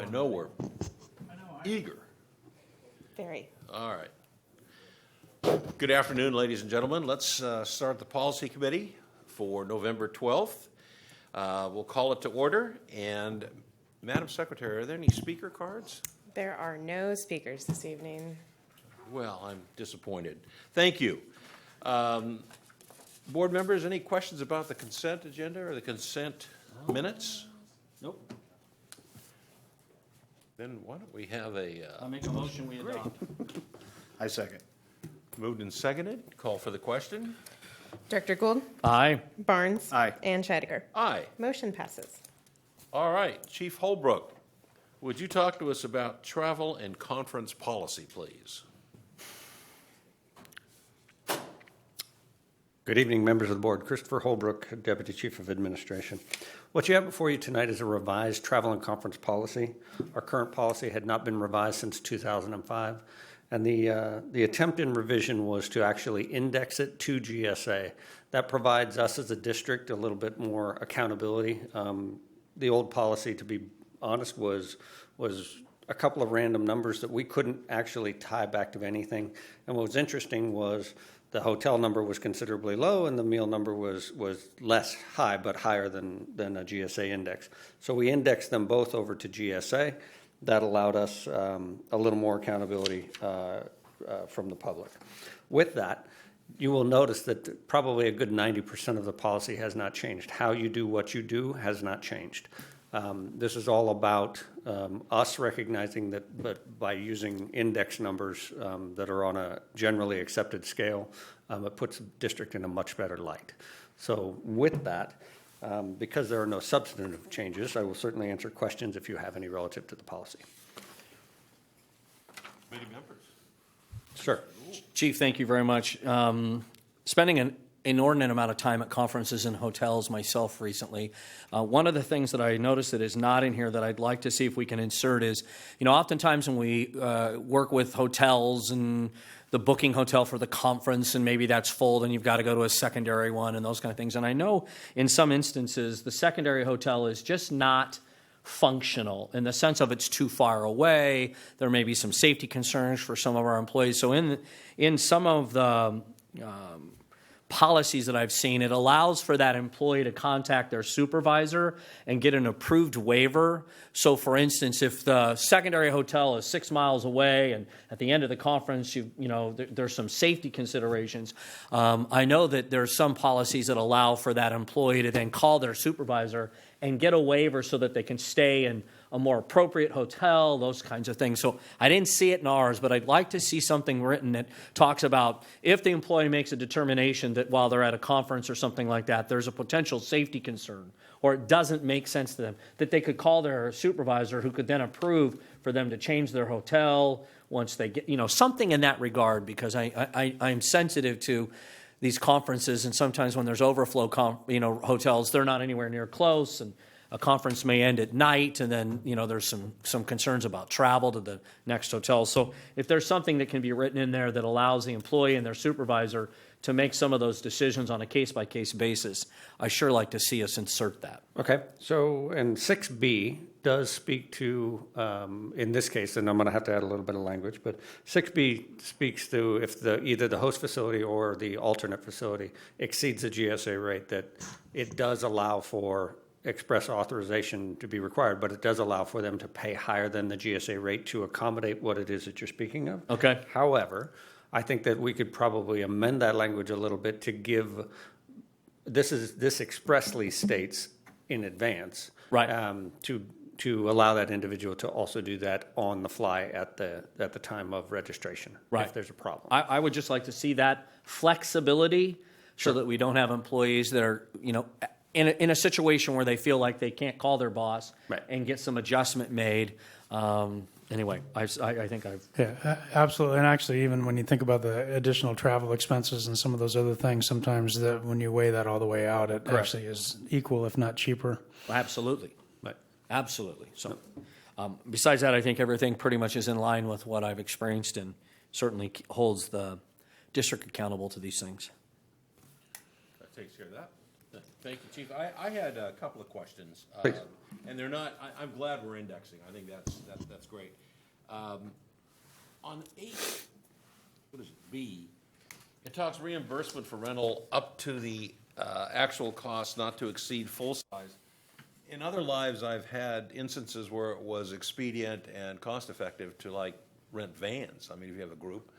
I know we're eager. Very. All right. Good afternoon, ladies and gentlemen. Let's start the policy committee for November 12th. We'll call it to order. And Madam Secretary, are there any speaker cards? There are no speakers this evening. Well, I'm disappointed. Thank you. Board members, any questions about the consent agenda or the consent minutes? Nope. Then why don't we have I'll make a motion we adopt. I second. moved and seconded? Call for the question. Director Gould, Aye. Barnes. Aye. And Scheidegger. Aye. Motion passes. All right. Chief Holbrook, would you talk to us about travel and conference policy, please? Good evening, members of the board. Christopher Holbrook, Deputy Chief of Administration. What you have before you tonight is a revised travel and conference policy. Our current policy had not been revised since 2005, and the attempt in revision was to actually index it to GSA. That provides us as a district a little bit more accountability. The old policy, to be honest, was a couple of random numbers that we couldn't actually tie back to anything. And what was interesting was the hotel number was considerably low and the meal number was less high, but higher than a GSA index. So we indexed them both over to GSA. That allowed us a little more accountability from the public. With that, you will notice that probably a good 90% of the policy has not changed. How you do what you do has not changed. This is all about us recognizing that, but by using index numbers that are on a generally accepted scale, it puts the district in a much better light. So with that, because there are no substantive changes, I will certainly answer questions if you have any relative to the policy. Committee members. Sure. Chief, thank you very much. Spending an inordinate amount of time at conferences and hotels myself recently. One of the things that I noticed that is not in here that I'd like to see if we can insert is, oftentimes when we work with hotels and the booking hotel for the conference and maybe that's full, then you've got to go to a secondary one and those kind of things. And I know in some instances the secondary hotel is just not functional in the sense of it's too far away. There may be some safety concerns for some of our employees. So in some of the policies that I've seen, it allows for that employee to contact their supervisor and get an approved waiver. So for instance, if the secondary hotel is 6 miles away and at the end of the conference, there's some safety considerations. I know that there's some policies that allow for that employee to then call their supervisor and get a waiver so that they can stay in a more appropriate hotel, those kinds of things. So I didn't see it in ours, but I'd like to see something written that talks about if the employee makes a determination that while they're at a conference or something like that, there's a potential safety concern or it doesn't make sense to them, that they could call their supervisor who could then approve for them to change their hotel once they get, something in that regard, because I'm sensitive to these conferences, and sometimes when there's overflow, hotels, they're not anywhere near close, and a conference may end at night, and then there's some concerns about travel to the next hotel. So if there's something that can be written in there that allows the employee and their supervisor to make some of those decisions on a case-by-case basis, I sure like to see us insert that. Okay, so and 6B does speak to, in this case, and I'm going to have to add a little bit of language, but 6B speaks to if either the host facility or the alternate facility exceeds the GSA rate, that it does allow for express authorization to be required, but it does allow for them to pay higher than the GSA rate to accommodate what it is that you're speaking of. Okay. However, I think that we could probably amend that language a little bit to give, this expressly states in advance, right, to allow that individual to also do that on the fly at the time of registration, right, if there's a problem. I would just like to see that flexibility, Sure, so that we don't have employees that are, in a situation where they feel like they can't call their boss, right, and get some adjustment made. Anyway, I think I've... Yeah, absolutely. And actually, even when you think about the additional travel expenses and some of those other things, sometimes that when you weigh that all the way out, it Correct, actually is equal, if not cheaper. Absolutely. right. Absolutely. So besides that, I think everything pretty much is in line with what I've experienced and certainly holds the district accountable to these things. That takes care of that. Thank you, Chief. I had a couple of questions. Please. And they're not, I'm glad we're indexing. I think that's great. On 8, what is it, B, it talks reimbursement for rental up to the actual cost not to exceed full size. In other lives, I've had instances where it was expedient and cost-effective to like rent vans. I mean, if you have a group.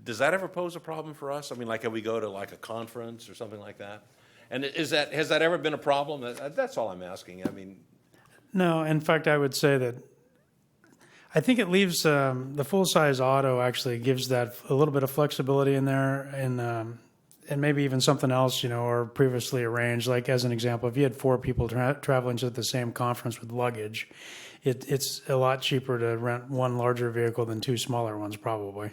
Does that ever pose a problem for us? I mean, like if we go to like a conference or something like that? And has that ever been a problem? That's all I'm asking. I mean, No, in fact, I would say that I think it leaves the full-size auto actually gives that a little bit of flexibility in there, and maybe even something else, or previously arranged. Like as an example, if you had 4 people traveling to the same conference with luggage, it's a lot cheaper to rent one larger vehicle than 2 smaller ones, probably.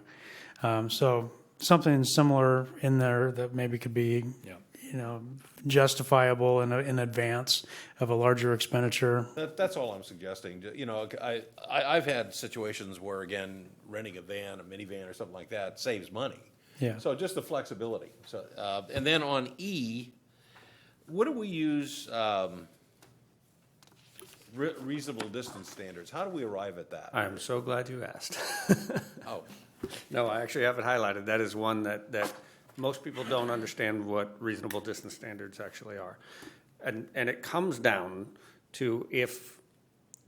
So something similar in there that maybe could be, justifiable in advance of a larger expenditure. that's all I'm suggesting. I've had situations where, again, renting a van, a minivan or something like that saves money. Yeah. So just the flexibility. So, and then on E, what do we use, reasonable distance standards? How do we arrive at that? I am so glad you asked. Oh, No, I actually have it highlighted. That is one that most people don't understand what reasonable distance standards actually are. And it comes down to if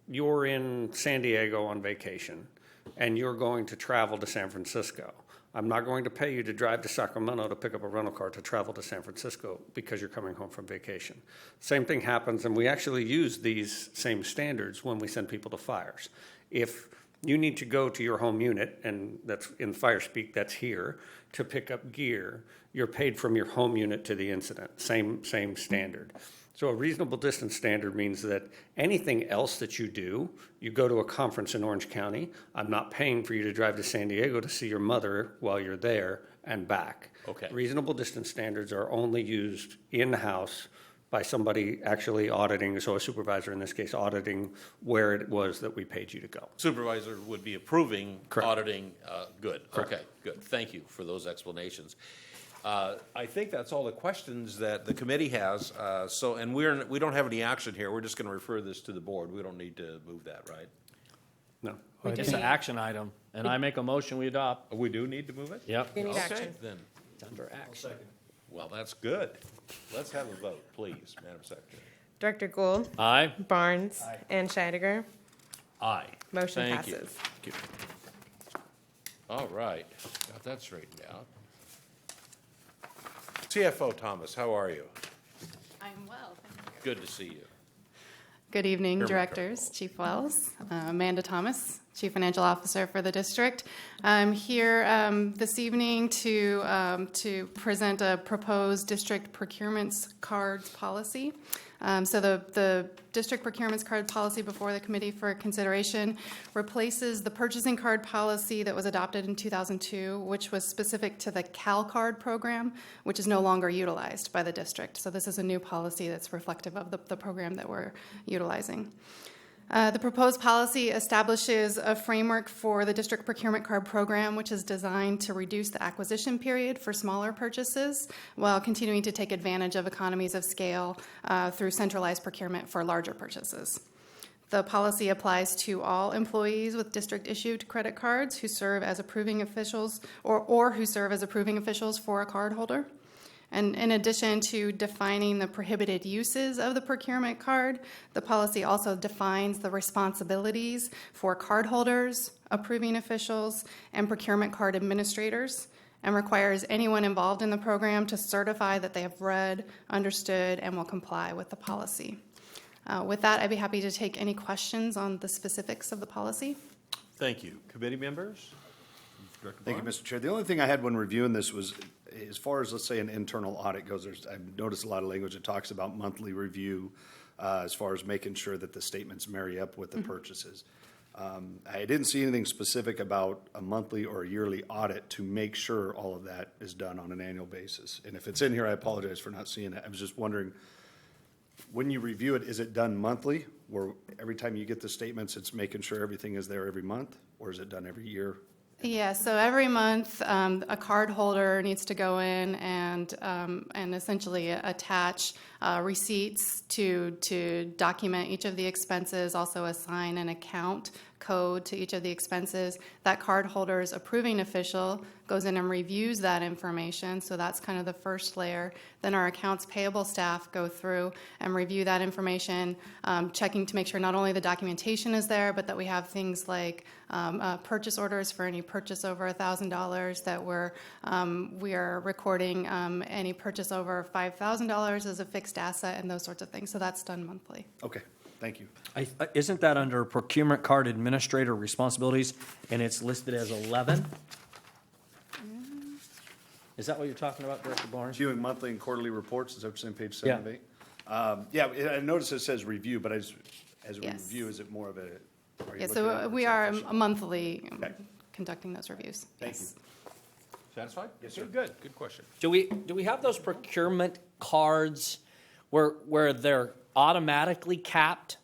you're in San Diego on vacation and you're going to travel to San Francisco, I'm not going to pay you to drive to Sacramento to pick up a rental car to travel to San Francisco because you're coming home from vacation. Same thing happens, and we actually use these same standards when we send people to fires. If you need to go to your home unit, and that's in fire speak, that's here, to pick up gear, you're paid from your home unit to the incident. Same standard. So a reasonable distance standard means that anything else that you do, you go to a conference in Orange County, I'm not paying for you to drive to San Diego to see your mother while you're there and back. Okay. Reasonable distance standards are only used in-house by somebody actually auditing, so a supervisor in this case, auditing where it was that we paid you to go. supervisor would be approving, Correct. auditing, good. Correct. Okay, good. Thank you for those explanations. I think that's all the questions that the committee has. And we don't have any action here. We're just going to refer this to the board. We don't need to move that, right? No. It's an action item, and I make a motion we adopt. We do need to move it? Yep. You need Okay, action. then. It's under action. Well, that's good. Let's have a vote, please, Madam Secretary. Director Gould, Aye. Barnes, and Scheidegger. Aye. Motion Thank you. passes. Thank you. All right, got that straightened out. CFO Thomas, how are you? I'm well, thank you. Good to see you. Good evening, Your directors, Chief Wells, Amanda Thomas, Chief Financial Officer for the district. I'm here this evening to present a proposed district procurements cards policy. So the district procurements card policy before the committee for consideration replaces the purchasing card policy that was adopted in 2002, which was specific to the CalCard program, which is no longer utilized by the district. So this is a new policy that's reflective of the program that we're utilizing. The proposed policy establishes a framework for the district procurement card program, which is designed to reduce the acquisition period for smaller purchases while continuing to take advantage of economies of scale through centralized procurement for larger purchases. The policy applies to all employees with district-issued credit cards who serve as approving officials or who serve as approving officials for a cardholder. And in addition to defining the prohibited uses of the procurement card, the policy also defines the responsibilities for cardholders, approving officials, and procurement card administrators, and requires anyone involved in the program to certify that they have read, understood, and will comply with the policy. With that, I'd be happy to take any questions on the specifics of the policy. Thank you. Committee members? Director Thank you, Barnes? Mr. Chair. The only thing I had when reviewing this was, as far as, let's say, an internal audit goes, I've noticed a lot of language that talks about monthly review as far as making sure that the statements marry up with the purchases. I didn't see anything specific about a monthly or a yearly audit to make sure all of that is done on an annual basis. And if it's in here, I apologize for not seeing it. I was just wondering, when you review it, is it done monthly, where every time you get the statements, it's making sure everything is there every month, or is it done every year? Yeah, so every month, a card holder needs to go in and essentially attach receipts to document each of the expenses, also assign an account code to each of the expenses. That card holder's approving official goes in and reviews that information, so that's kind of the first layer. Then our accounts payable staff go through and review that information, checking to make sure not only the documentation is there, but that we have things like purchase orders for any purchase over $1,000, that we are recording any purchase over $5,000 as a fixed asset, and those sorts of things. So that's done monthly. Okay, thank you. Isn't that under procurement card administrator responsibilities, and it's listed as 11? Is that what you're talking about, Director Barnes? Reviewing monthly and quarterly reports, is that what you're saying, page Yeah. 7 of 8? Yeah, I noticed it says review, but as a Yes. review, is it more of a? Are you Yeah, looking so at it we as are official? monthly Okay. conducting those reviews. Thank Yes. Satisfied? Yes, sir. Good question. Do we have those procurement cards where they're automatically capped?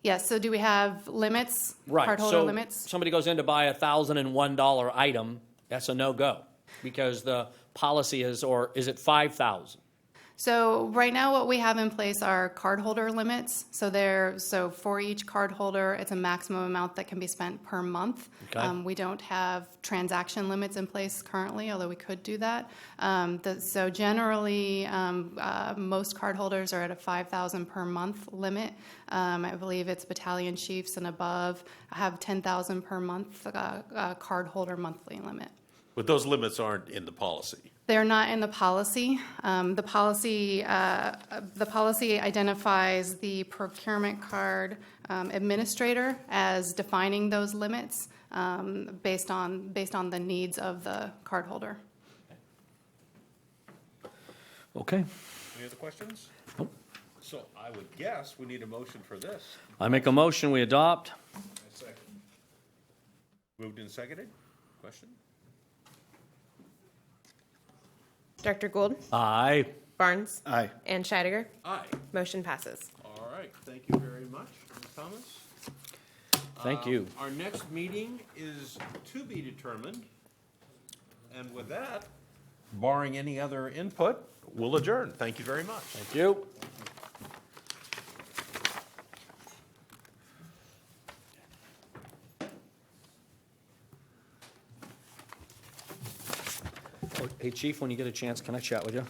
Yes, so do we have limits? Cardholder So limits? somebody goes in to buy a $1,001 item, that's a no-go, because the policy is, or is it 5,000? So right now, what we have in place are cardholder limits. So for each cardholder, it's a maximum amount that can be spent per month. Okay. We don't have transaction limits in place currently, although we could do that. So generally, most cardholders are at a $5,000 per month limit. I believe it's battalion chiefs and above have $10,000 per month cardholder monthly limit. But those limits aren't in the policy. They're not in the policy. The policy identifies the procurement card administrator as defining those limits based on the needs of the cardholder. Okay. Any other questions? So I would guess we need a motion for this. I make a motion, we adopt. Moved and seconded? Question? Director Gould, Aye. Barnes, Aye. and Scheidegger. Aye. Motion passes. All right, thank you very much, Ms. Thomas. Thank you. Our next meeting is to be determined. And with that, barring any other input, we'll adjourn. Thank you very much. Thank you. Oh, hey, Chief, when you get a chance, can I chat with you?